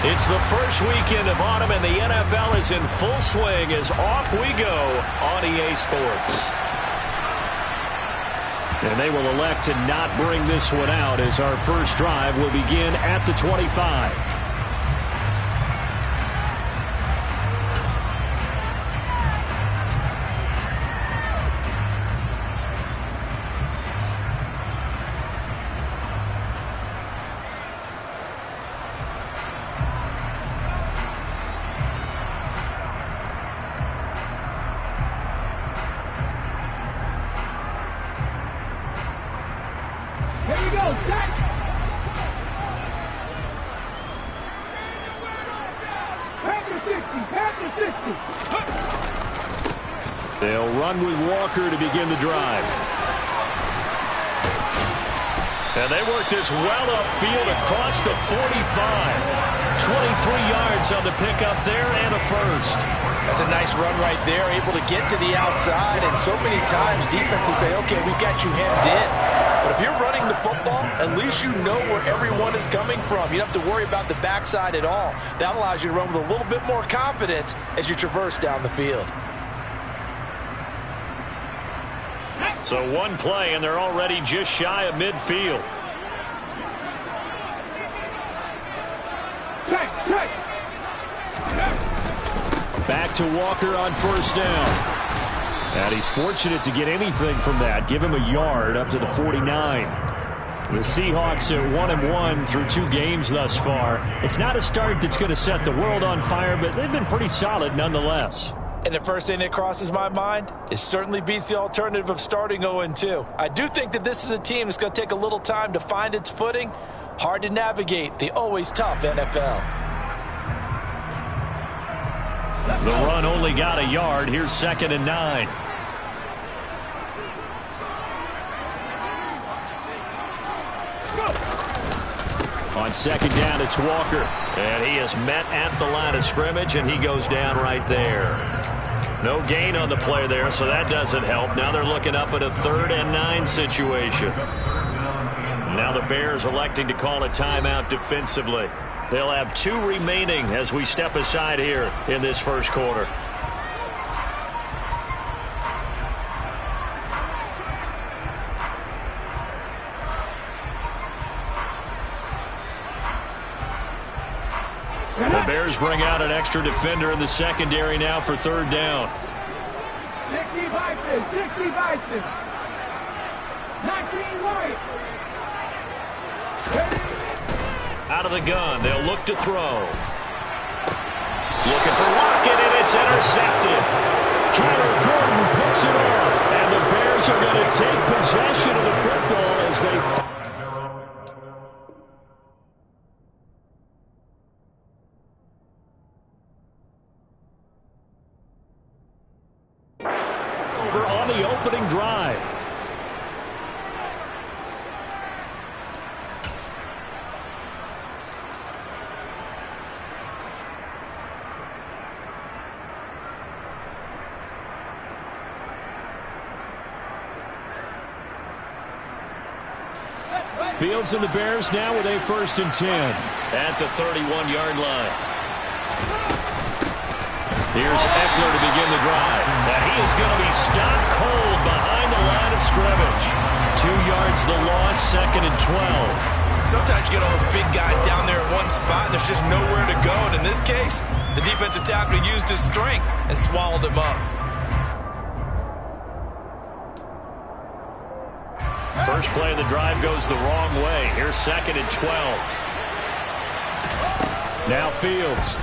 It's the first weekend of autumn, and the NFL is in full swing as off we go on EA Sports. And they will elect to not bring this one out as our first drive will begin at the 25. They'll run with Walker to begin the drive. And they work this well upfield across the 45. 23 yards on the pickup there and a first. That's a nice run right there, able to get to the outside. And so many times defenses say, okay, we've got you hemmed in. But if you're running the football, at least you know where everyone is coming from. You don't have to worry about the backside at all. That allows you to run with a little bit more confidence as you traverse down the field. So one play, and they're already just shy of midfield. Back to Walker on first down. And he's fortunate to get anything from that. Give him a yard up to the 49. The Seahawks at 1-1 through 2 games thus far. It's not a start that's going to set the world on fire, but they've been pretty solid nonetheless. And the first thing that crosses my mind, it certainly beats the alternative of starting 0-2. I do think that this is a team that's going to take a little time to find its footing. Hard to navigate the always tough NFL. The run only got a yard. Here's 2nd and 9. On 2nd down, it's Walker. And he is met at the line of scrimmage, and he goes down right there. No gain on the play there, so that doesn't help. Now they're looking up at a 3rd and 9 situation. Now the Bears electing to call a timeout defensively. They'll have 2 remaining as we step aside here in this first quarter. The Bears bring out an extra defender in the secondary now for 3rd down. 60 Bison. 19 White. Out of the gun, they'll look to throw. Looking for Lockett, and it's intercepted. Kyler Gordon picks it off, and the Bears are going to take possession of the football as they... over on the opening drive. Fields and the Bears now with a 1st and 10 at the 31-yard line. Here's Eckler to begin the drive. And he is going to be stopped cold behind the line of scrimmage. 2 yards the loss, 2nd and 12. Sometimes you get all those big guys down there in one spot, and there's just nowhere to go. And in this case, the defensive tackle used his strength and swallowed him up. First play of the drive goes the wrong way. Here's 2nd and 12. Now Fields.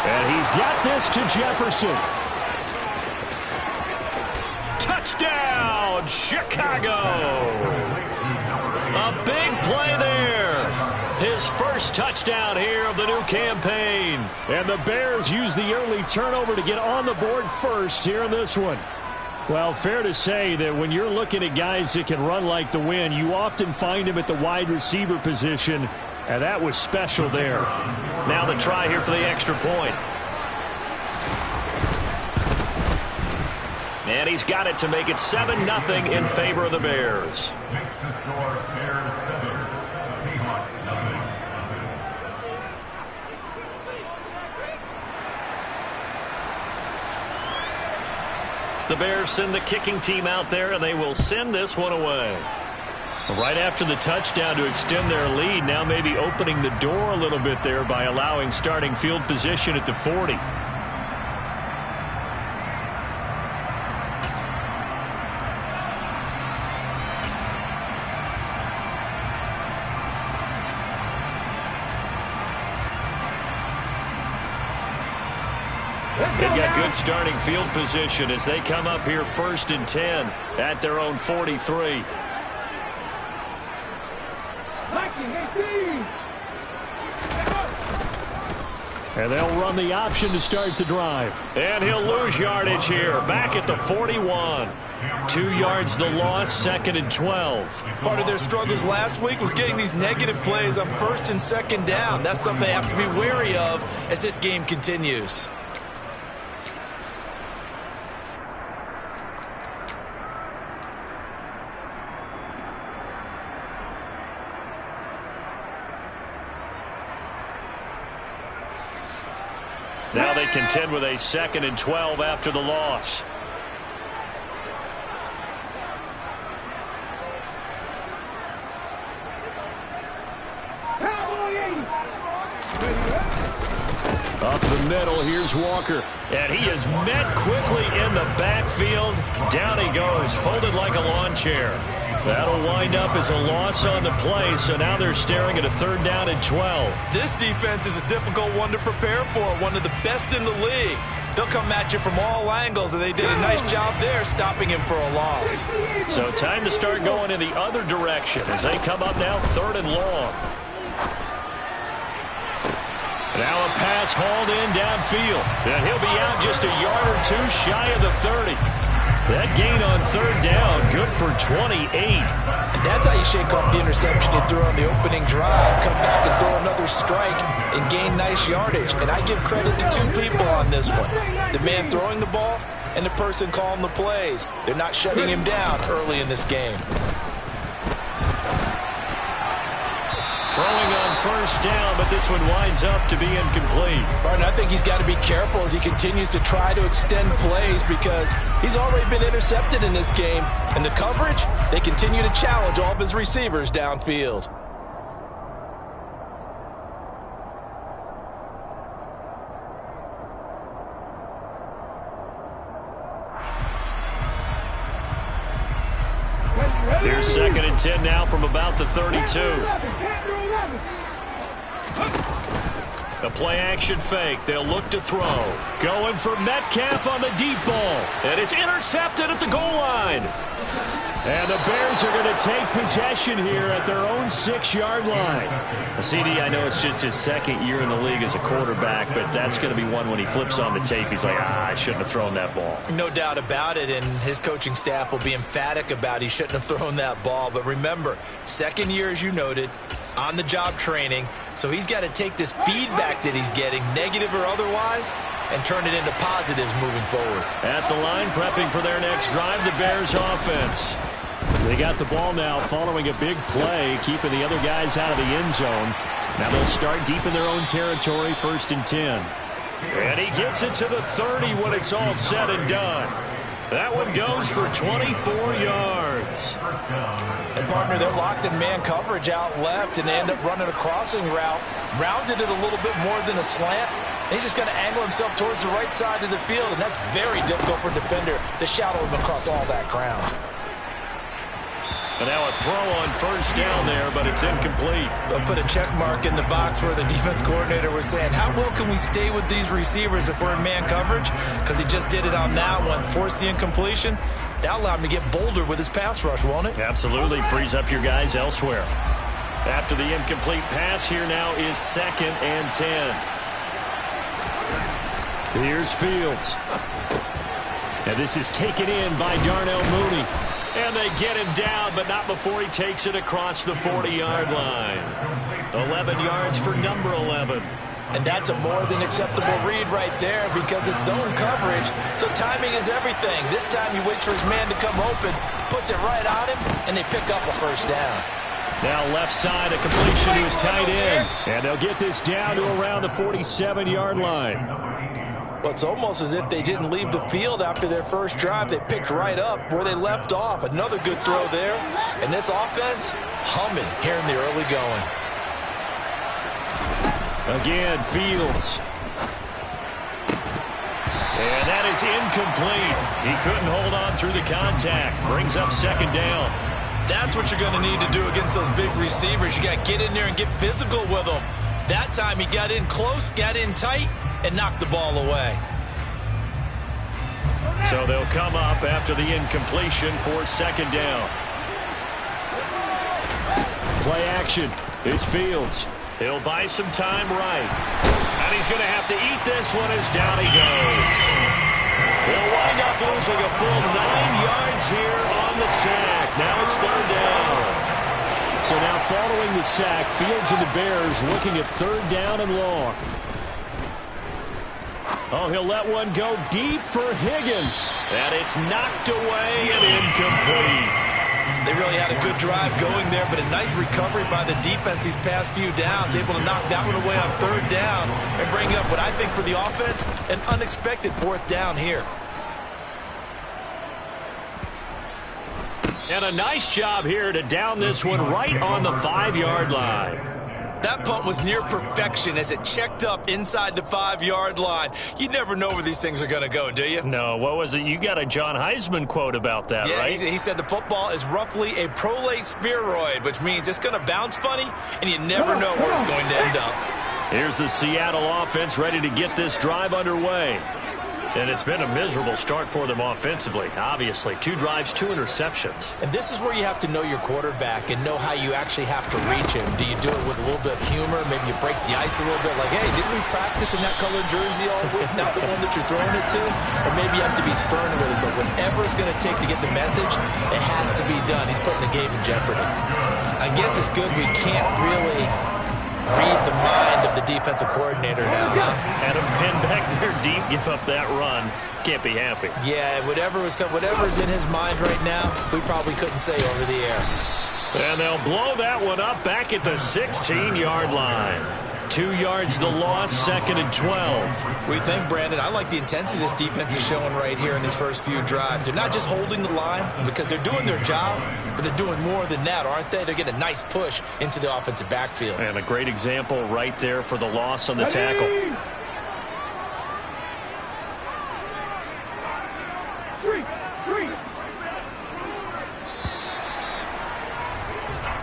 And he's got this to Jefferson. Touchdown, Chicago. A big play there. His first touchdown here of the new campaign. And the Bears use the early turnover to get on the board first here in this one. Well, fair to say that when you're looking at guys that can run like the wind, you often find them at the wide receiver position, and that was special there. Now the try here for the extra point. And he's got it to make it 7-0 in favor of the Bears. Makes the score Bears 7, Seahawks 9. The Bears send the kicking team out there, and they will send this one away. Right after the touchdown to extend their lead, now maybe opening the door a little bit there by allowing starting field position at the 40. They've got good starting field position as they come up here 1st and 10 at their own 43. And they'll run the option to start the drive. And he'll lose yardage here, back at the 41. 2 yards the loss, 2nd and 12. Part of their struggles last week was getting these negative plays on 1st and 2nd down. That's something they have to be wary of as this game continues. Now they contend with a 2nd and 12 after the loss. Up the middle, here's Walker. And he is met quickly in the backfield. Down he goes, folded like a lawn chair. That'll wind up as a loss on the play, so now they're staring at a 3rd down and 12. This defense is a difficult one to prepare for, one of the best in the league. They'll come at you from all angles, and they did a nice job there stopping him for a loss. So time to start going in the other direction as they come up now 3rd and long. Now a pass hauled in downfield, and he'll be out just a yard or 2 shy of the 30. That gain on 3rd down, good for 28. And that's how you shake off the interception you threw on the opening drive. Come back and throw another strike and gain nice yardage. And I give credit to 2 people on this one. The man throwing the ball and the person calling the plays. They're not shutting him down early in this game. Throwing on 1st down, but this one winds up to be incomplete. Barton, I think he's got to be careful as he continues to try to extend plays because he's already been intercepted in this game. And the coverage, they continue to challenge all of his receivers downfield. Here's 2nd and 10 now from about the 32. A play-action fake. They'll look to throw. Going for Metcalf on the deep ball. And it's intercepted at the goal line. And the Bears are going to take possession here at their own 6-yard line. CD, I know it's just his 2nd year in the league as a quarterback, but that's going to be one when he flips on the tape. He's like, I shouldn't have thrown that ball. No doubt about it, and his coaching staff will be emphatic about he shouldn't have thrown that ball. But remember, 2nd year, as you noted, on-the-job training, so he's got to take this feedback that he's getting, negative or otherwise, and turn it into positives moving forward. At the line, prepping for their next drive, the Bears offense. They got the ball now following a big play, keeping the other guys out of the end zone. Now they'll start deep in their own territory, 1st and 10. And he gets it to the 30 when it's all said and done. That one goes for 24 yards. And, partner, they're locked in man coverage out left, and they end up running a crossing route. Rounded it a little bit more than a slant. And he's just going to angle himself towards the right side of the field, and that's very difficult for a defender to shadow him across all that ground. And now a throw on 1st down there, but it's incomplete. They'll put a check mark in the box where the defense coordinator was saying, how well can we stay with these receivers if we're in man coverage? Because he just did it on that one, forced the incompletion. That'll allow him to get bolder with his pass rush, won't it? Absolutely, frees up your guys elsewhere. After the incomplete pass, here now is 2nd and 10. Here's Fields. And this is taken in by Darnell Mooney. And they get him down, but not before he takes it across the 40-yard line. 11 yards for number 11. And that's a more than acceptable read right there because it's zone coverage, so timing is everything. This time he waits for his man to come open, puts it right on him, and they pick up a 1st down. Now left side, a completion to his tight end. And they'll get this down to around the 47-yard line. Well, it's almost as if they didn't leave the field after their first drive. They picked right up where they left off. Another good throw there. And this offense, humming here in the early going. Again, Fields. And that is incomplete. He couldn't hold on through the contact. Brings up second down. That's what you're going to need to do against those big receivers. You got to get in there and get physical with them. That time he got in close, got in tight, and knocked the ball away. So they'll come up after the incompletion for second down. Play action. It's Fields. He'll buy some time right. And he's going to have to eat this one as down he goes. He'll wind up losing a full 9 yards here on the sack. Now it's third down. So now following the sack, Fields and the Bears looking at third down and long. Oh, he'll let one go deep for Higgins. And it's knocked away and incomplete. They really had a good drive going there, but a nice recovery by the defense these past few downs, able to knock that one away on third down and bring up what I think for the offense, an unexpected fourth down here. And a nice job here to down this one right on the 5-yard line. That punt was near perfection as it checked up inside the 5-yard line. You never know where these things are going to go, do you? No, what was it? You got a John Heisman quote about that, yeah, right? He said the football is roughly a prolate spheroid, which means it's going to bounce funny, and you never know where it's going to end up. Here's the Seattle offense ready to get this drive underway. And it's been a miserable start for them offensively. Obviously, 2 drives, 2 interceptions. And this is where you have to know your quarterback and know how you actually have to reach him. Do you do it with a little bit of humor? Maybe you break the ice a little bit like, hey, didn't we practice in that colored jersey all week? Not the one that you're throwing it to? Or maybe you have to be stern with it. But whatever it's going to take to get the message, it has to be done. He's putting the game in jeopardy. I guess it's good we can't really read the mind of the defensive coordinator now, huh? Had him pinned back there deep, give up that run. Can't be happy. Yeah, whatever's in his mind right now, we probably couldn't say over the air. And they'll blow that one up back at the 16-yard line. 2 yards the loss, second and 12. We think, Brandon, I like the intensity this defense is showing right here in these first few drives. They're not just holding the line because they're doing their job, but they're doing more than that, aren't they? They're getting a nice push into the offensive backfield. And a great example right there for the loss on the tackle.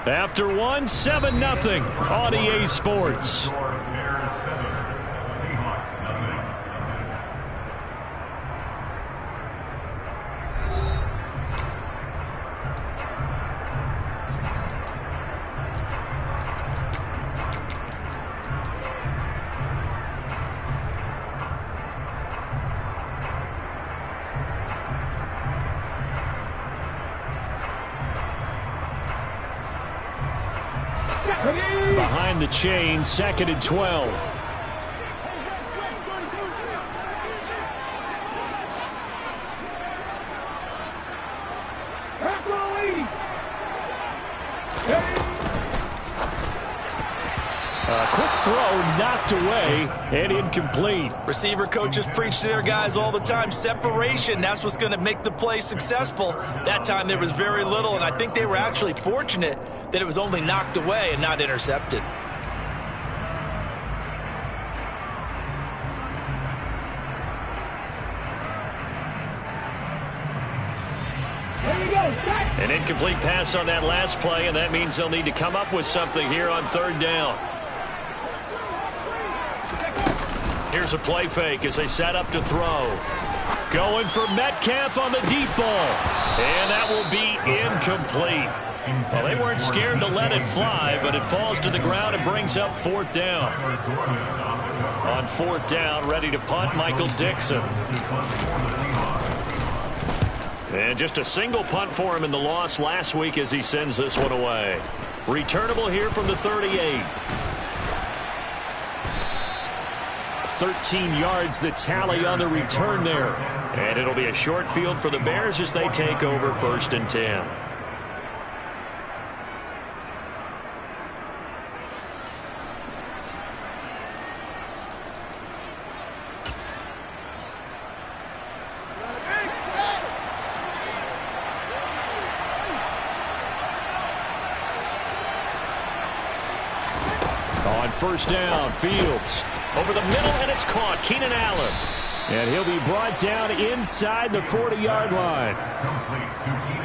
After one, 7-0 on EA Sports. Behind the chain, second and 12. A quick throw knocked away and incomplete. Receiver coaches preach to their guys all the time. Separation, that's what's going to make the play successful. That time there was very little, and I think they were actually fortunate that it was only knocked away and not intercepted. An incomplete pass on that last play, and that means they'll need to come up with something here on third down. Here's a play fake as they set up to throw. Going for Metcalf on the deep ball. And that will be incomplete. Well, they weren't scared to let it fly, but it falls to the ground and brings up fourth down. On fourth down, ready to punt, Michael Dixon. And just a single punt for him in the loss last week as he sends this one away. Returnable here from the 38. 13 yards the tally on the return there. And it'll be a short field for the Bears as they take over first and 10. On first down, Fields. Over the middle, and it's caught. Keenan Allen. And he'll be brought down inside the 40-yard line.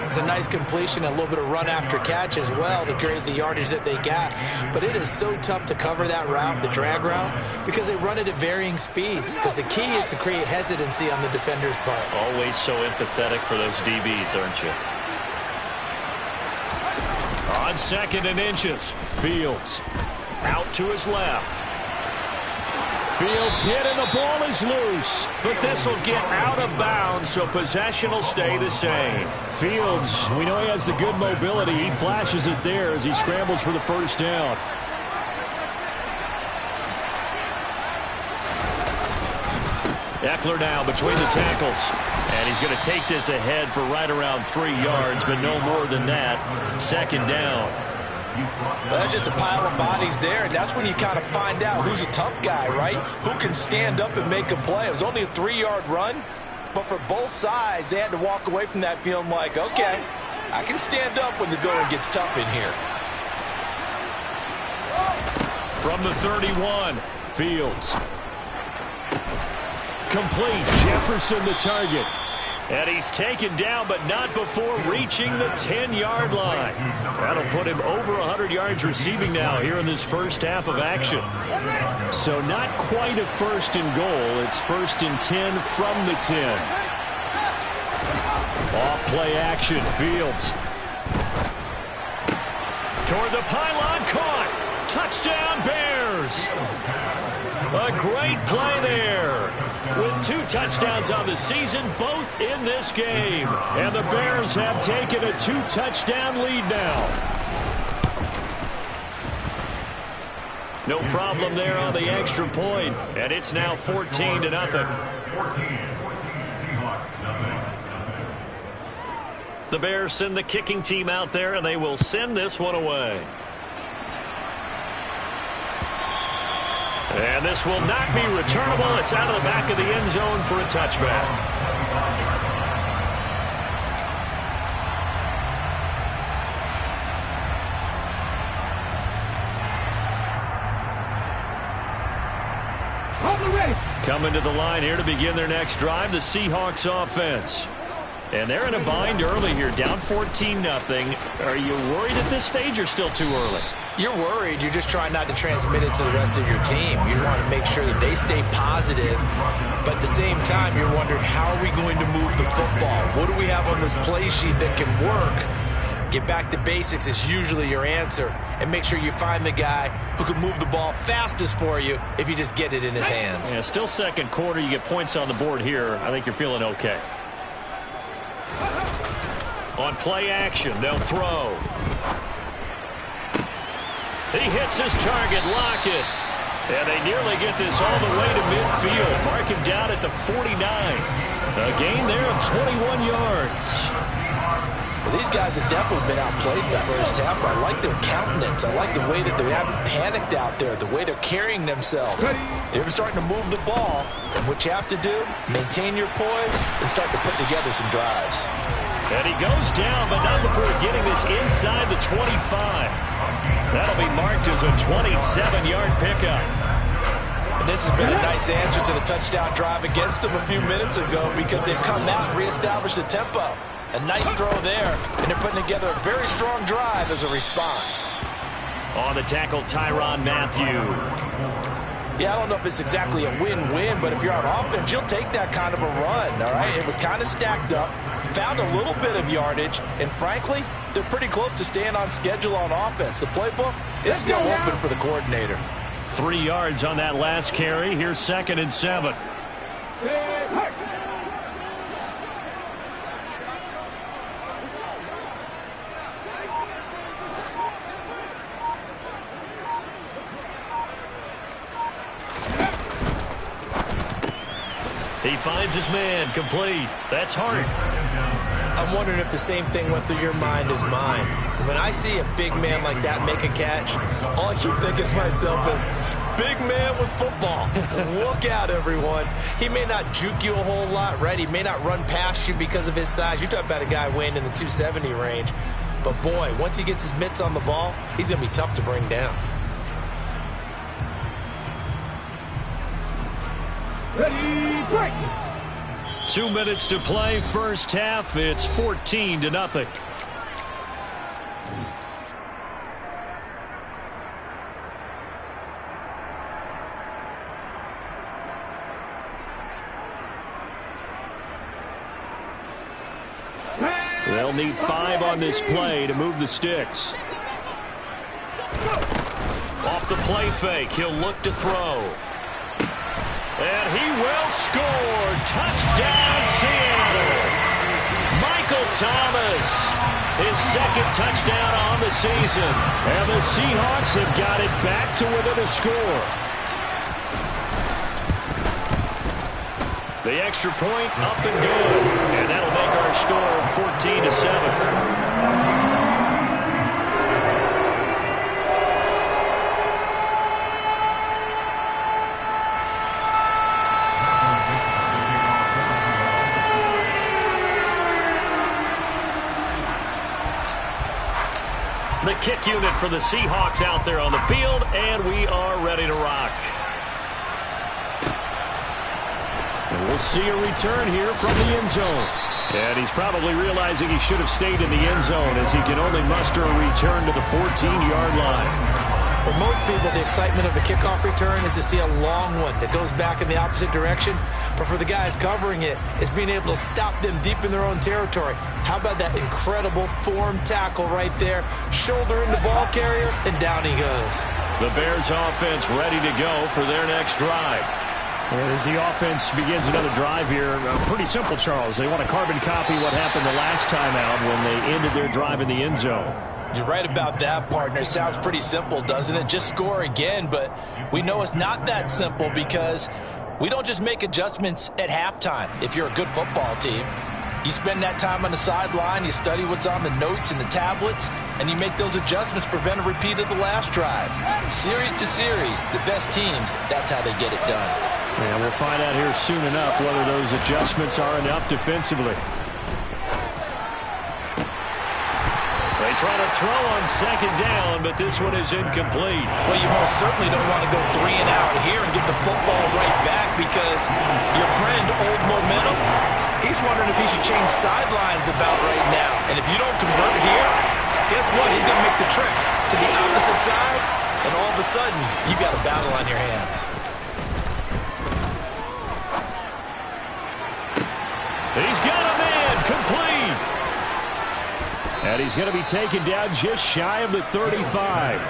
It's a nice completion, a little bit of run after catch as well to create the yardage that they got. But it is so tough to cover that route, the drag route, because they run it at varying speeds. Because the key is to create hesitancy on the defender's part. Always so empathetic for those DBs, aren't you? On 2nd and inches. Fields. Out to his left. Fields hit and the ball is loose. But this will get out of bounds, so possession will stay the same. Fields, we know he has the good mobility. He flashes it there as he scrambles for the first down. Eckler now between the tackles. And he's going to take this ahead for right around 3 yards, but no more than that. 2nd down. That's just a pile of bodies there, and that's when you kind of find out who's a tough guy, right? Who can stand up and make a play. It was only a 3-yard run, but for both sides, they had to walk away from that feeling like, okay, I can stand up when the going gets tough in here. From the 31, Fields. Complete. Jefferson the target. and he's taken down, but not before reaching the 10-yard line. That'll put him over 100 yards receiving now here in this first half of action. So not quite a 1st and goal. It's 1st and 10 from the 10. Off play action. Fields. Toward the pylon, caught. Touchdown, Bears. A great play there. With 2 touchdowns on the season, both in this game. And the Bears have taken a 2-touchdown lead now. No problem there on the extra point. And it's now 14-0. The Bears send the kicking team out there, and they will send this one away. And this will not be returnable. It's out of the back of the end zone for a touchback. Coming to the line here to begin their next drive, the Seahawks offense. And they're in a bind early here, down 14-0. Are you worried at this stage or still too early? You're worried. You're just trying not to transmit it to the rest of your team. You want to make sure that they stay positive. But at the same time, you're wondering, how are we going to move the football? What do we have on this play sheet that can work? Get back to basics is usually your answer. And make sure you find the guy who can move the ball fastest for you if you just get it in his hands. Yeah, still second quarter. You get points on the board here. I think you're feeling okay. On play action, they'll throw. He hits his target, Lockett. And they nearly get this all the way to midfield. Mark him down at the 49. A gain there of 21 yards. Well, these guys have definitely been outplayed in the first half. I like their countenance. I like the way that they haven't panicked out there, the way they're carrying themselves. They're starting to move the ball. And what you have to do, maintain your poise and start to put together some drives. And he goes down, but not before getting this inside the 25. That'll be marked as a 27-yard pickup. And this has been a nice answer to the touchdown drive against them a few minutes ago because they've come out and reestablished the tempo. A nice throw there, and they're putting together a very strong drive as a response. On the tackle, Tyrann Mathieu. Yeah, I don't know if it's exactly a win-win, but if you're on offense, you'll take that kind of a run, all right? It was kind of stacked up, found a little bit of yardage, and frankly, they're pretty close to staying on schedule on offense. The playbook is still open for the coordinator. 3 yards on that last carry. Here's 2nd and 7. He finds his man, complete. That's Hart. I'm wondering if the same thing went through your mind as mine. When I see a big man like that make a catch, all I keep thinking to myself is, big man with football. Look out, everyone. He may not juke you a whole lot, right? He may not run past you because of his size. You're talking about a guy weighing in the 270 range. But, boy, once he gets his mitts on the ball, he's going to be tough to bring down. Ready, break. 2 minutes to play, first half. It's 14-0. They'll need 5 on this play to move the sticks. Off the play fake, he'll look to throw. And he will score. Touchdown, Seattle. Michael Thomas, his second touchdown on the season. And the Seahawks have got it back to within a score. The extra point up and good. And that'll make our score 14-7. The kick unit for the Seahawks out there on the field, and we are ready to rock. And we'll see a return here from the end zone. And he's probably realizing he should have stayed in the end zone as he can only muster a return to the 14-yard line. For most people, the excitement of a kickoff return is to see a long one that goes back in the opposite direction. But for the guys covering it, it's being able to stop them deep in their own territory. How about that incredible form tackle right there? Shoulder in the ball carrier, and down he goes. The Bears offense ready to go for their next drive. And as the offense begins another drive here, pretty simple, Charles. They want to carbon copy what happened the last time out when they ended their drive in the end zone. You're right about that, partner. Sounds pretty simple, doesn't it? Just score again, but we know it's not that simple because we don't just make adjustments at halftime. If you're a good football team, you spend that time on the sideline, you study what's on the notes and the tablets, and you make those adjustments to prevent a repeat of the last drive. Series to series, the best teams, that's how they get it done. And we'll find out here soon enough whether those adjustments are enough defensively. They try to throw on second down, but this one is incomplete. Well, you most certainly don't want to go 3 and out here and get the football right back because your friend, Old Momentum, he's wondering if he should change sidelines about right now. And if you don't convert here, guess what? He's going to make the trip to the opposite side, and all of a sudden, you've got a battle on your hands. He's got a man, complete. And he's going to be taken down just shy of the 35.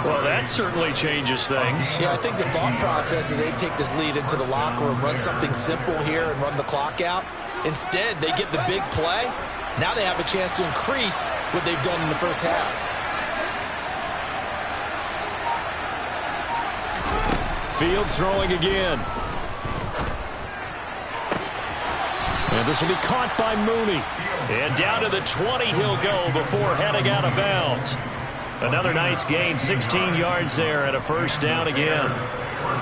Well, that certainly changes things. Yeah, I think the thought process is they take this lead into the locker room, run something simple here and run the clock out. Instead, they get the big play. Now they have a chance to increase what they've done in the first half. Fields throwing again. And this will be caught by Mooney. And down to the 20 he'll go before heading out of bounds. Another nice gain, 16 yards there, and a first down again.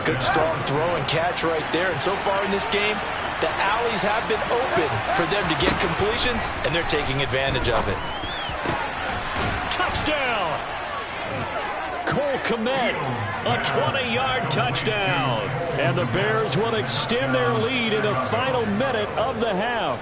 Good strong throw and catch right there. And so far in this game, the alleys have been open for them to get completions, and they're taking advantage of it. Touchdown! Cole Kmet, a 20-yard touchdown. And the Bears will extend their lead in the final minute of the half.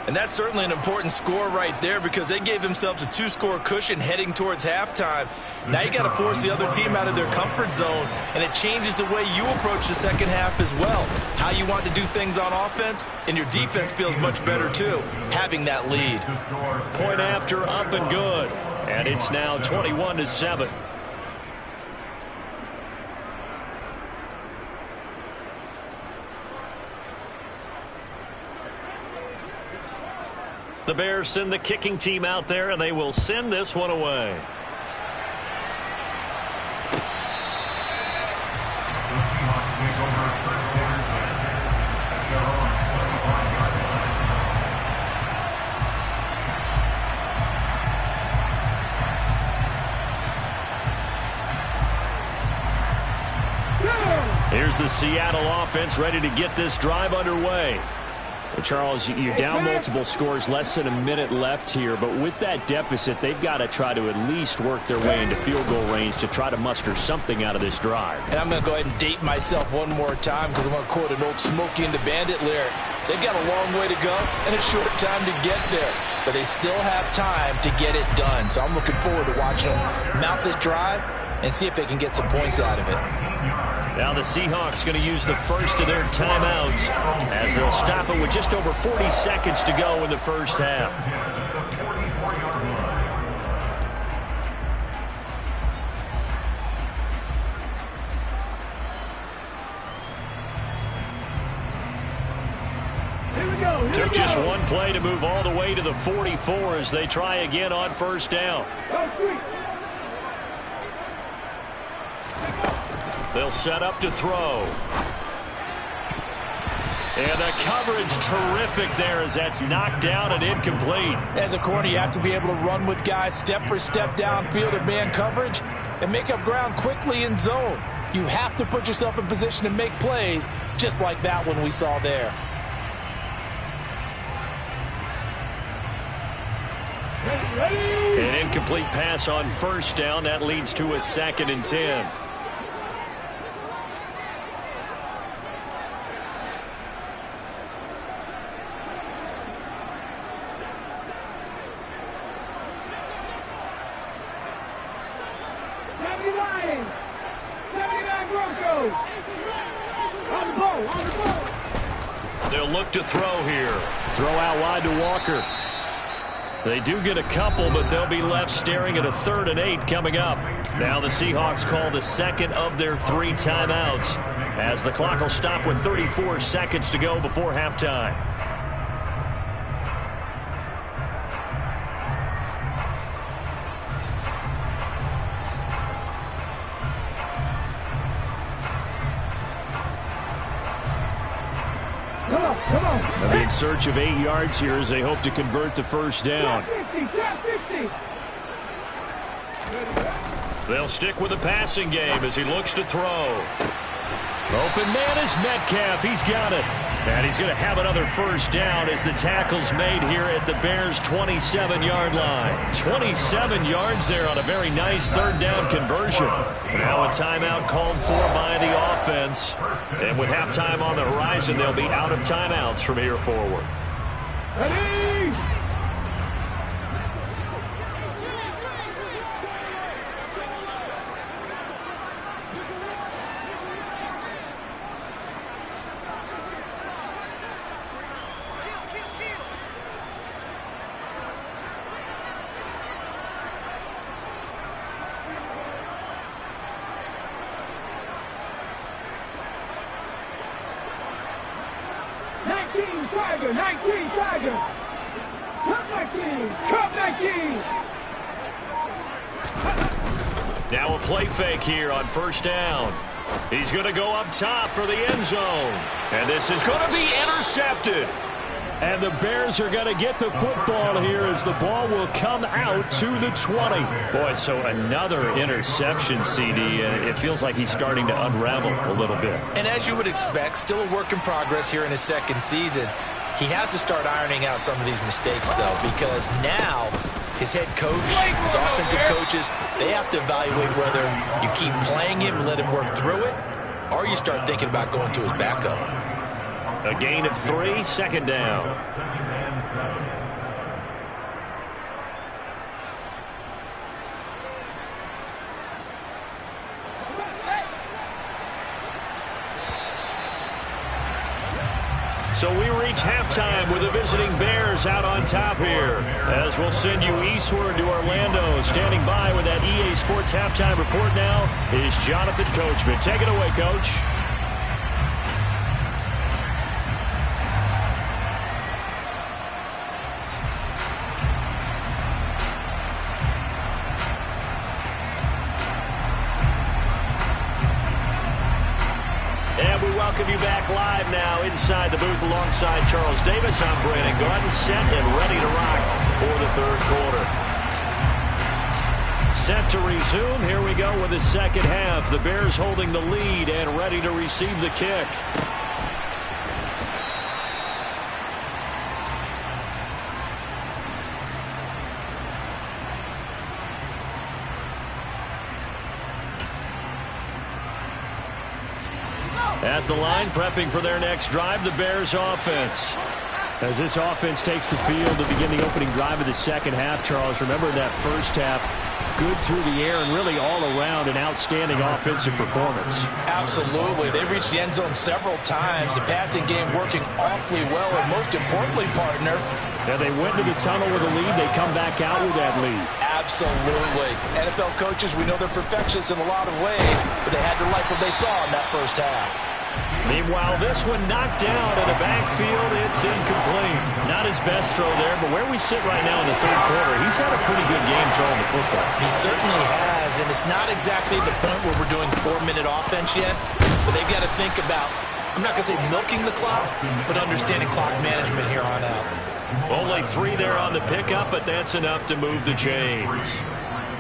And that's certainly an important score right there because they gave themselves a 2-score cushion heading towards halftime. Now you got to force the other team out of their comfort zone, and it changes the way you approach the second half as well. How you want to do things on offense, and your defense feels much better too, having that lead. Point after, up and good. And it's now 21-7. The Bears send the kicking team out there, and they will send this one away. Here's the Seattle offense ready to get this drive underway. Charles, you're down multiple scores, less than a minute left here, but with that deficit, they've got to try to at least work their way into field goal range to try to muster something out of this drive. And I'm going to go ahead and date myself one more time because I'm going to quote an old Smokey and the Bandit lyric. They've got a long way to go and a short time to get there, but they still have time to get it done. So I'm looking forward to watching them mount this drive and see if they can get some points out of it. Now the Seahawks going to use the first of their timeouts as they'll stop it with just over 40 seconds to go in the first half. Took just one play to move all the way to the 44 as they try again on first down. They'll set up to throw. And the coverage terrific there as that's knocked down and incomplete. As a corner, you have to be able to run with guys step for step downfield in man coverage and make up ground quickly in zone. You have to put yourself in position to make plays just like that one we saw there. An incomplete pass on first down. That leads to a 2nd and 10. They'll look to throw here. Throw out wide to Walker. They do get a couple, but they'll be left staring at a 3rd and 8 coming up. Now the Seahawks call the second of their 3 timeouts as the clock will stop with 34 seconds to go before halftime. They'll be in search of 8 yards here as they hope to convert the first down. They'll stick with the passing game as he looks to throw. Open man is Metcalf. He's got it. And he's going to have another first down as the tackle's made here at the Bears' 27-yard line. 27 yards there on a very nice 3rd down conversion. Now a timeout called for by the offense. And with halftime on the horizon, they'll be out of timeouts from here forward. Ready? Now a play fake here on first down. He's going to go up top for the end zone. And this is going to be intercepted. And the Bears are going to get the football here as the ball will come out to the 20. Boy, so another interception, CD, and it feels like he's starting to unravel a little bit. And as you would expect, still a work in progress here in his 2nd season. He has to start ironing out some of these mistakes, though, because now his head coach, his offensive coaches, they have to evaluate whether you keep playing him and let him work through it, or you start thinking about going to his backup. A gain of 3, 2nd down. So we reach halftime with the visiting Bears out on top here. As we'll send you eastward to Orlando. Standing by with that EA Sports halftime report now is Jonathan Coachman. Take it away, Coach. Welcome you back live now inside the booth alongside Charles Davis. I'm Brandon Gaudin, set and ready to rock for the 3rd quarter. Set to resume. Here we go with the 2nd half. The Bears holding the lead and ready to receive the kick. At the line, prepping for their next drive, the Bears offense. As this offense takes the field to begin the opening drive of the second half, Charles, remember that first half, good through the air and really all around an outstanding offensive performance. Absolutely. They reached the end zone several times. The passing game working awfully well, and most importantly, partner, and they went to the tunnel with a lead. They come back out with that lead. Absolutely. NFL coaches, we know they're perfectionists in a lot of ways, but they had to like what they saw in that first half. Meanwhile, this one knocked down in the backfield. It's incomplete. Not his best throw there, but where we sit right now in the third quarter, he's had a pretty good game throwing the football. He certainly has, and it's not exactly the point where we're doing 4-minute offense yet, but they've got to think about, I'm not going to say milking the clock, but understanding clock management here on out. Only 3 there on the pickup, but that's enough to move the chains.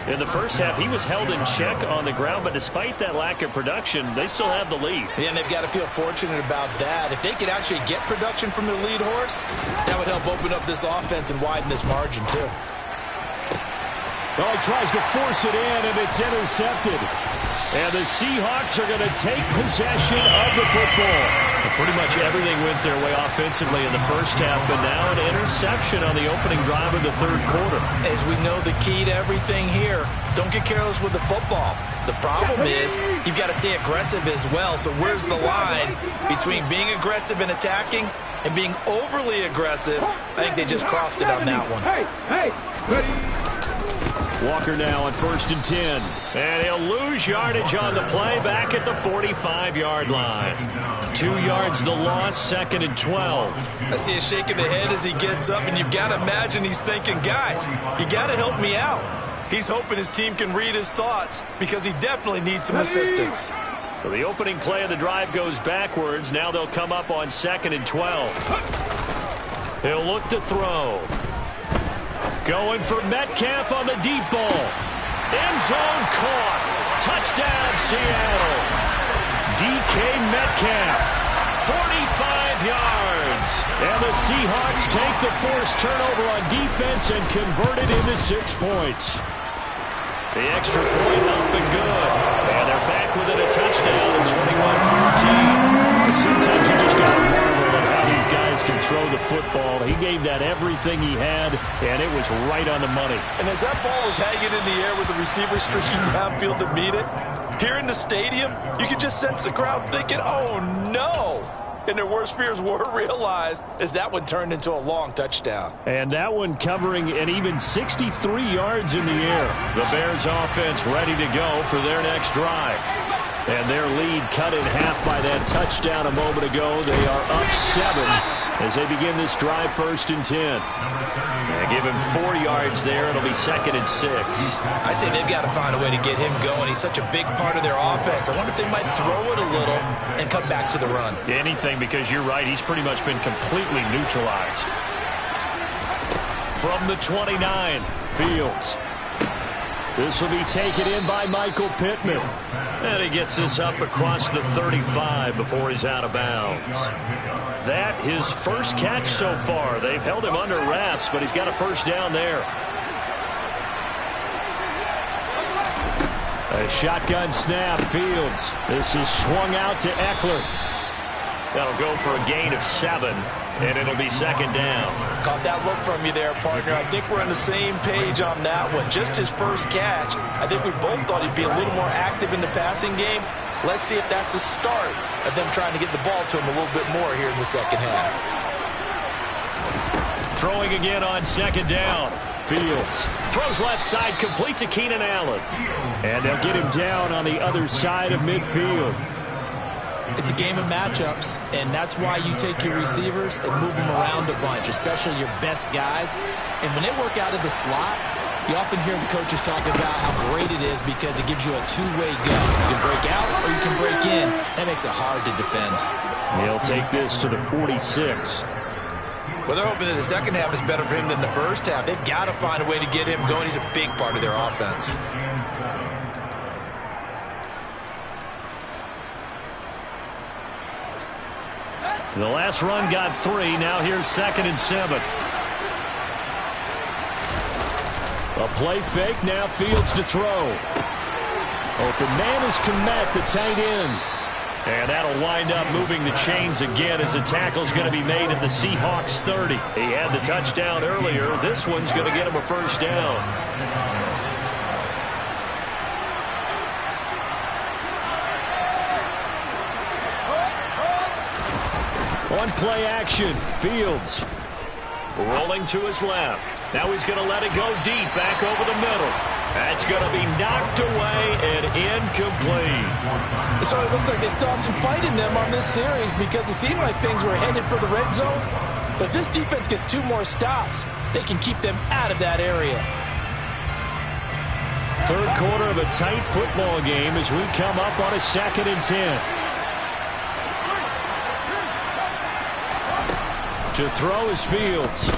In the first half, he was held in check on the ground, but despite that lack of production, they still have the lead. Yeah, and they've got to feel fortunate about that. If they could actually get production from their lead horse, that would help open up this offense and widen this margin, too. Well, he tries to force it in, and it's intercepted. And the Seahawks are going to take possession of the football. And pretty much everything went their way offensively in the first half, but now an interception on the opening drive of the third quarter. As we know, the key to everything here, don't get careless with the football. The problem is you've got to stay aggressive as well. So where's the line between being aggressive and attacking and being overly aggressive? I think they just crossed it on that one. Walker now on 1st and 10. And he'll lose yardage on the play back at the 45-yard line. 2 yards the loss, 2nd and 12. I see a shake of the head as he gets up, and you've got to imagine he's thinking, guys, you got to help me out. He's hoping his team can read his thoughts because he definitely needs some assistance. So the opening play of the drive goes backwards. Now they'll come up on 2nd and 12. He'll look to throw. Going for Metcalf on the deep ball. End zone caught. Touchdown, Seattle. DK Metcalf, 45 yards. And the Seahawks take the forced turnover on defense and convert it into 6 points. The extra point up and good. And they're back within a touchdown at 21-14. Sometimes you just got to marvel at how these guys can throw the football. He gave that everything he had, and it was right on the money. And as that ball was hanging in the air with the receiver streaking downfield to meet it, here in the stadium, you could just sense the crowd thinking, oh, no. And their worst fears were realized as that one turned into a long touchdown. And that one covering an even 63 yards in the air. The Bears offense ready to go for their next drive. And their lead cut in half by that touchdown a moment ago. They are up 7 as they begin this drive, 1st and 10. They give him 4 yards there. It'll be 2nd and 6. I'd say they've got to find a way to get him going. He's such a big part of their offense. I wonder if they might throw it a little and come back to the run. Anything, because you're right. He's pretty much been completely neutralized. From the 29, Fields. This will be taken in by Michael Pittman. And he gets this up across the 35 before he's out of bounds. That his first catch so far. They've held him under wraps, but he's got a first down there. A shotgun snap, Fields. This is swung out to Eckler. That'll go for a gain of 7, and it'll be 2nd down. Caught that look from you there, partner. I think we're on the same page on that one. Just his first catch. I think we both thought he'd be a little more active in the passing game. Let's see if that's the start of them trying to get the ball to him a little bit more here in the second half. Throwing again on 2nd down. Fields throws left side, complete to Keenan Allen. And they'll get him down on the other side of midfield. It's a game of matchups, and that's why you take your receivers and move them around a bunch, especially your best guys. And when they work out of the slot, you often hear the coaches talk about how great it is because it gives you a two-way go. You can break out or you can break in. That makes it hard to defend. He'll take this to the 46. Well, they're hoping that the second half is better for him than the first half. They've got to find a way to get him going. He's a big part of their offense. The last run got 3. Now here's 2nd and 7. A play fake. Now Fields to throw. Open man is Komet, the tight end. And that'll wind up moving the chains again as the tackle's going to be made at the Seahawks 30. He had the touchdown earlier. This one's going to get him a first down. On play action, Fields. Rolling to his left. Now he's going to let it go deep, back over the middle. That's going to be knocked away and incomplete. It sort of looks like they still have some fight in them on this series because it seemed like things were headed for the red zone. But if this defense gets 2 more stops, they can keep them out of that area. Third quarter of a tight football game as we come up on a 2nd and 10. To throw is Fields.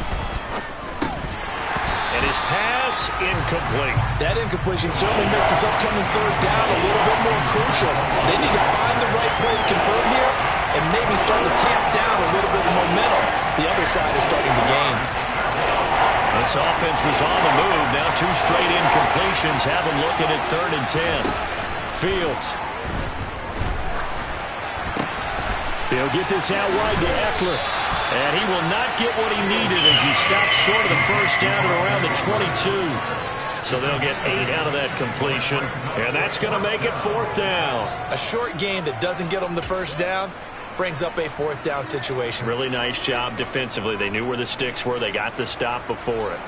And his pass incomplete. That incompletion certainly makes this upcoming third down a little bit more crucial. They need to find the right play to convert here and maybe start to tamp down a little bit of momentum. The other side is starting to gain. This offense was on the move. Now 2 straight incompletions have them looking at 3rd and 10. Fields. He'll get this out wide to Eckler. And he will not get what he needed as he stops short of the first down at around the 22. So they'll get 8 out of that completion, and that's going to make it 4th down. A short gain that doesn't get them the first down brings up a 4th down situation. Really nice job defensively. They knew where the sticks were. They got the stop before it.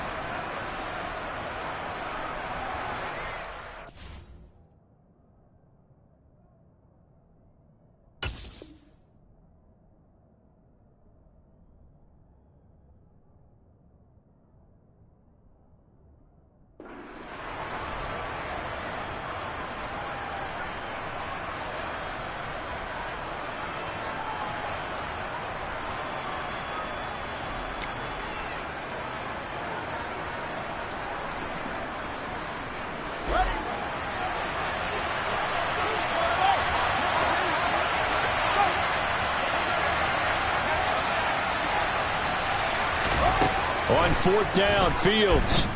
On 4th down, Fields.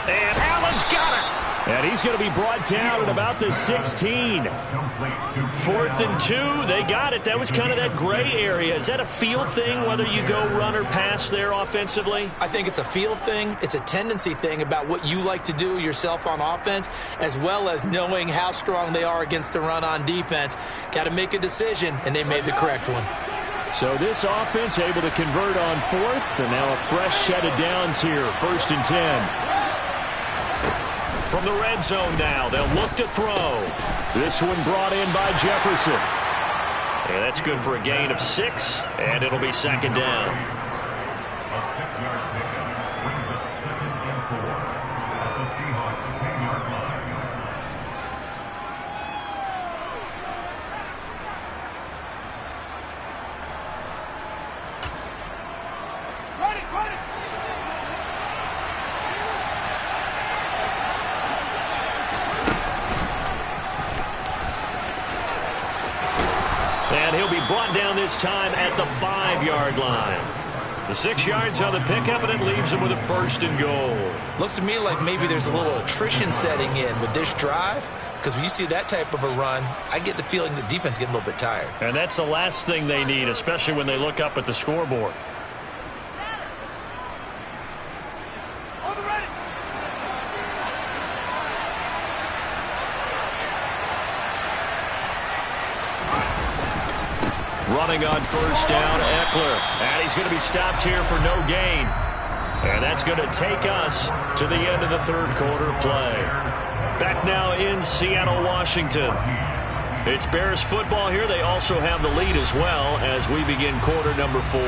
And Allen's got it. And he's going to be brought down at about the 16. 4th and 2. They got it. That was kind of that gray area. Is that a feel thing, whether you go run or pass there offensively? I think it's a feel thing. It's a tendency thing about what you like to do yourself on offense, as well as knowing how strong they are against the run on defense. Got to make a decision, and they made the correct one. So this offense able to convert on 4th, and now a fresh set of downs here, 1st and 10. From the red zone now, they'll look to throw. This one brought in by Jefferson. And that's good for a gain of 6, and it'll be 2nd down. A 6-yard pickup brings up 2nd and 4 at the Seahawks 10-yard line. And he'll be brought down this time at the 5-yard line. The 6 yards on the pickup, and it leaves him with a 1st and goal. Looks to me like maybe there's a little attrition setting in with this drive, because when you see that type of a run, I get the feeling the defense getting a little bit tired. And that's the last thing they need, especially when they look up at the scoreboard. Running on 1st down, Eckler. And he's going to be stopped here for no gain. And that's going to take us to the end of the 3rd quarter play. Back now in Seattle, Washington. It's Bears football here. They also have the lead as well as we begin quarter number 4.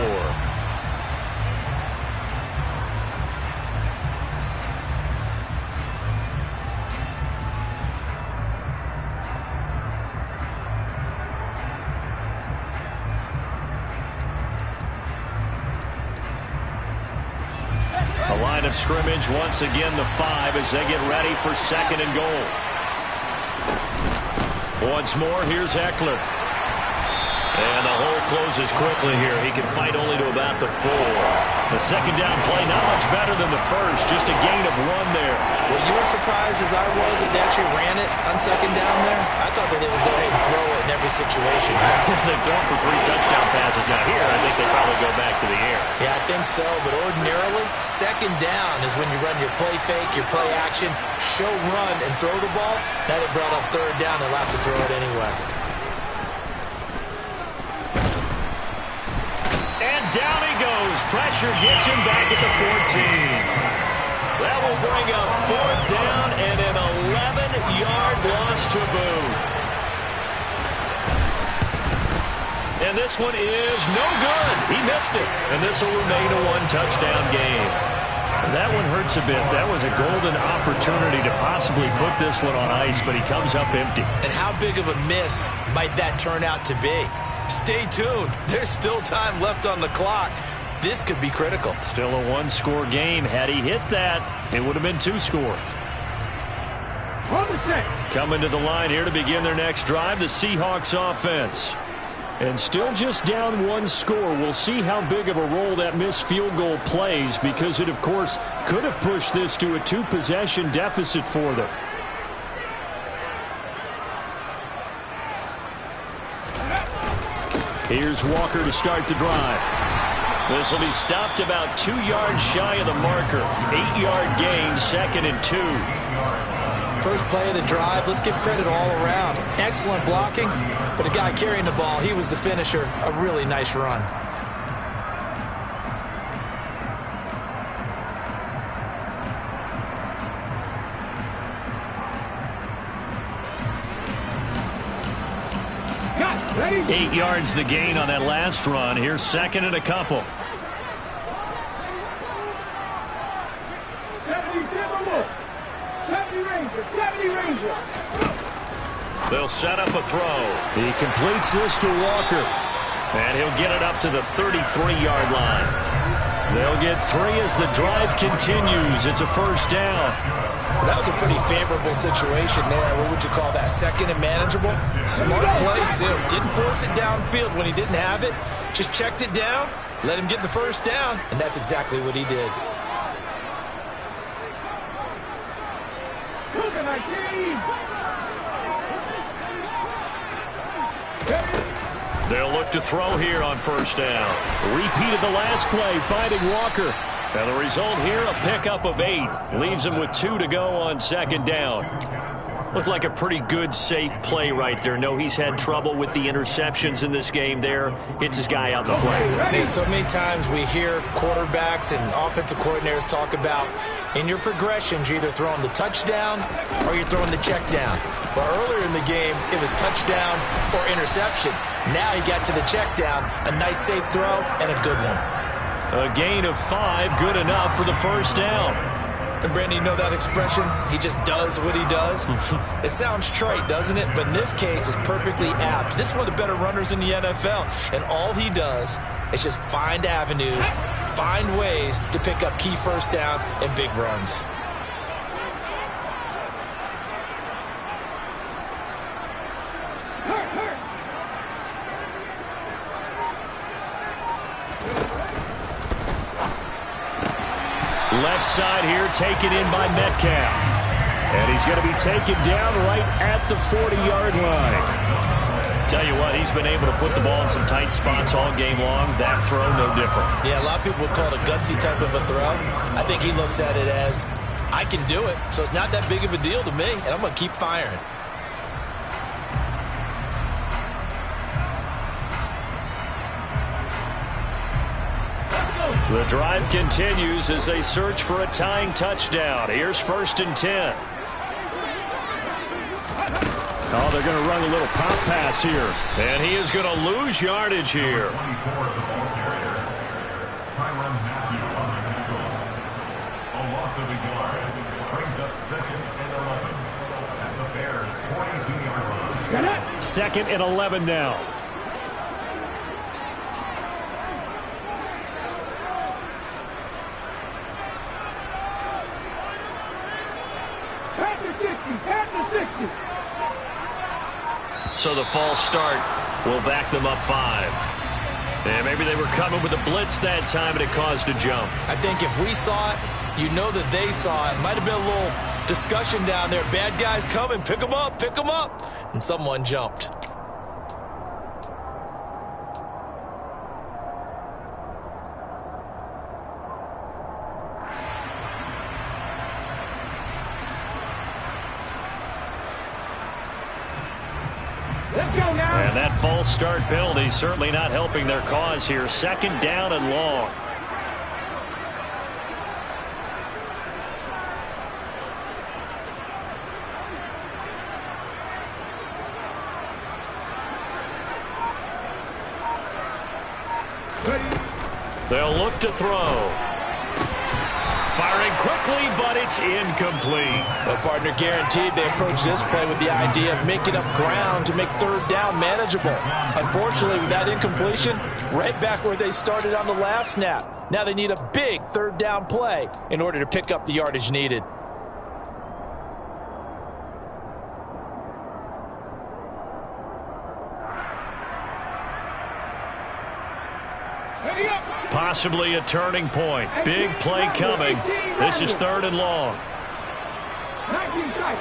A line of scrimmage, once again the 5 as they get ready for 2nd and goal. Once more, here's Eckler. And the hole closes quickly here. He can fight only to about the 4. The 2nd down play, not much better than the first, just a gain of 1 there. What you will surprised as I was that they actually ran it on second down there. I thought that they would go ahead and throw it in every situation. They've thrown for 3 touchdown passes. Now here, I think they probably go back to the air. Yeah, I think so, but ordinarily, second down is when you run your play fake, your play action, show run, and throw the ball. Now they brought up third down and allowed to throw it anyway. And down he goes. Pressure gets him back at the 14. That will bring up fourth down and an 11-yard loss to boot. And this one is no good. He missed it. And this will remain a 1-touchdown game. And that one hurts a bit. That was a golden opportunity to possibly put this one on ice, but he comes up empty. And how big of a miss might that turn out to be? Stay tuned. There's still time left on the clock. This could be critical. Still a 1-score game. Had he hit that, it would have been 2 scores. Coming to the line here to begin their next drive, the Seahawks offense. And still just down 1 score. We'll see how big of a role that missed field goal plays, because it, of course, could have pushed this to a 2-possession deficit for them. Here's Walker to start the drive. This will be stopped about 2 yards shy of the marker. 8-yard gain, 2nd and 2. First play of the drive, let's give credit all around. Excellent blocking, but the guy carrying the ball, he was the finisher. A really nice run. Ready? 8 yards the gain on that last run. Here's 2nd and a couple. 70 Ranger. They'll set up a throw. He completes this to Walker. And he'll get it up to the 33-yard line. They'll get 3 as the drive continues. It's a first down. Well, that was a pretty favorable situation there. What would you call that? 2nd and manageable? Smart play, too. Didn't force it downfield when he didn't have it. Just checked it down, let him get the first down, and that's exactly what he did. They'll look to throw here on first down. Repeated the last play, finding Walker. And the result here, a pickup of 8. Leaves him with 2 to go on 2nd down. Looked like a pretty good, safe play right there. No, he's had trouble with the interceptions in this game there. Hits his guy out the flank. Hey, so many times we hear quarterbacks and offensive coordinators talk about in your progressions, you're either throwing the touchdown or you're throwing the check down. But earlier in the game, it was touchdown or interception. Now he got to the check down, a nice safe throw, and a good one. A gain of 5, good enough for the first down. And Brandon, you know that expression? He just does what he does. It sounds trite, doesn't it? But in this case, it's perfectly apt. This is one of the better runners in the NFL. And all he does is just find avenues, find ways to pick up key first downs and big runs. Left side here taken in by Metcalf. And he's going to be taken down right at the 40-yard line. Tell you what, he's been able to put the ball in some tight spots all game long. That throw, no different. Yeah, a lot of people would call it a gutsy type of a throw. I think he looks at it as, I can do it, so it's not that big of a deal to me, and I'm going to keep firing. The drive continues as they search for a tying touchdown. Here's 1st and 10. Oh, they're going to run a little pop pass here. And he is going to lose yardage here. Second and 11 now. So the false start will back them up 5. And maybe they were coming with a blitz that time and it caused a jump. I think if we saw it, You know that they saw it. Might have been a little discussion down there. Bad guys coming. Pick them up. Pick them up. And someone jumped. And that false start penalty certainly not helping their cause here. Second down and long. They'll look to throw. Firing quickly, but it's incomplete. Well, partner, guaranteed they approach this play with the idea of making up ground to make third down manageable. Unfortunately, with that incompletion, right back where they started on the last snap. Now they need a big third down play in order to pick up the yardage needed. Possibly a turning point. Big play coming. This is third and long. 19 tight.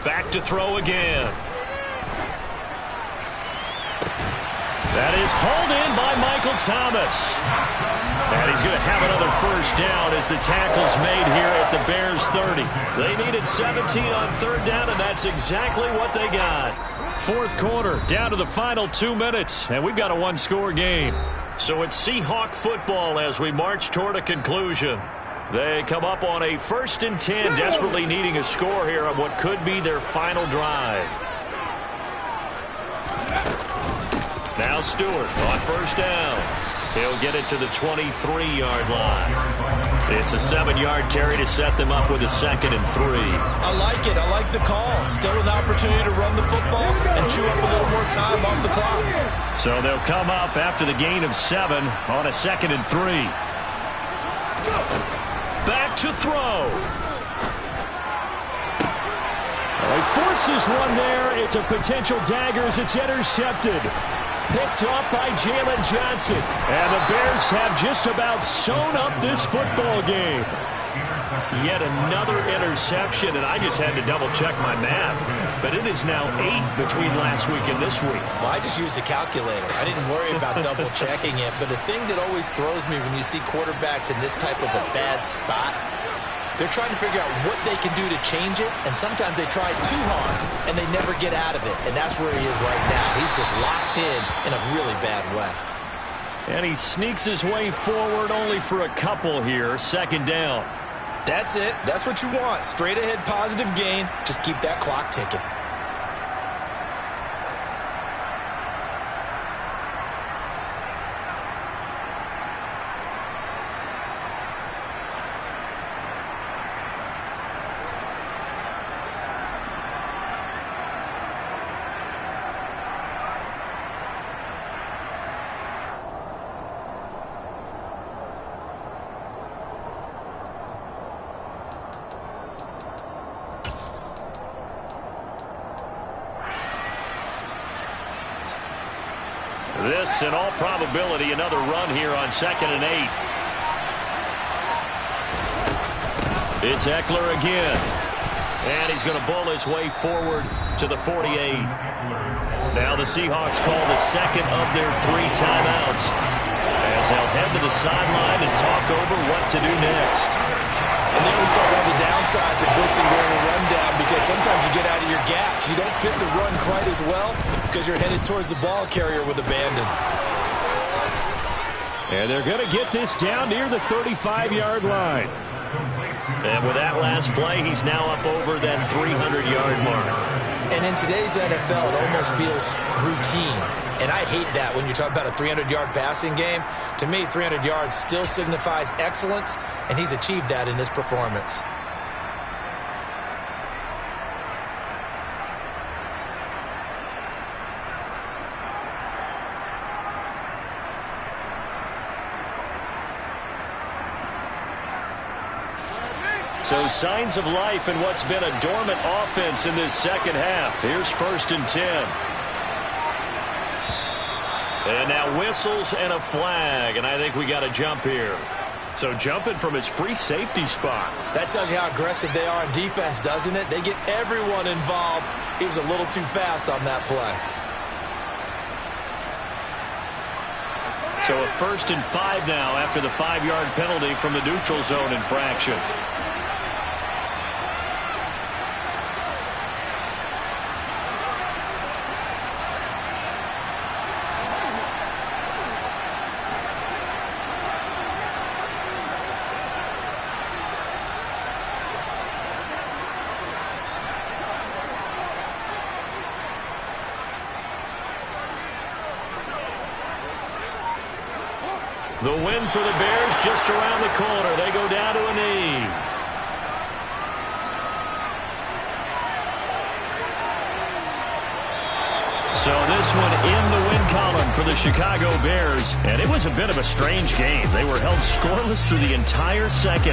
Back to throw again. That is hauled in by Michael Thomas. And he's going to have another first down as the tackle's made here at the Bears 30. They needed 17 on third down, and that's exactly what they got. Fourth quarter, down to the final 2 minutes, and we've got a one-score game. So it's Seahawk football as we march toward a conclusion. They come up on a 1st and 10, desperately needing a score here on what could be their final drive. Now Stewart on first down. He'll get it to the 23-yard line. It's a 7-yard carry to set them up with a 2nd and 3. I like it. I like the call. Still an opportunity to run the football and chew up a little more time off the clock. So they'll come up after the gain of 7 on a 2nd and 3. Back to throw. He forces one there. It's a potential dagger as it's intercepted. Picked off by Jalen Johnson. And the Bears have just about sewn up this football game. Yet another interception, and I just had to double-check my math. But it is now 8 between last week and this week. Well, I just used a calculator. I didn't worry about double-checking it. But the thing that always throws me when you see quarterbacks in this type of a bad spot, they're trying to figure out what they can do to change it, and sometimes they try too hard, and they never get out of it. And that's where he is right now. He's just locked in a really bad way. And he sneaks his way forward only for a couple here. 2nd down. That's it. That's what you want. Straight ahead positive gain. Just keep that clock ticking. This, in all probability, another run here on 2nd and 8. It's Eckler again. And he's going to bull his way forward to the 48. Now the Seahawks call the 2nd of their 3 timeouts as they'll head to the sideline and talk over what to do next. And there we saw one of the downsides of blitzing during a rundown, because sometimes you get out of your gaps. You don't fit the run quite as well because you're headed towards the ball carrier with abandon. And they're going to get this down near the 35-yard line. And with that last play, he's now up over that 300-yard mark. And in today's NFL, it almost feels routine. And I hate that when you talk about a 300-yard passing game. To me, 300 yards still signifies excellence, and he's achieved that in this performance. So signs of life in what's been a dormant offense in this second half. Here's 1st and 10. And now whistles and a flag, and I think we got a jump here. So jumping from his free safety spot. That tells you how aggressive they are in defense, doesn't it? They get everyone involved. He was a little too fast on that play. So a 1st and 5 now after the 5-yard penalty from the neutral zone infraction. The win for the Bears just around the corner. They go down to a knee. So this one in the win column for the Chicago Bears. And it was a bit of a strange game. They were held scoreless through the entire second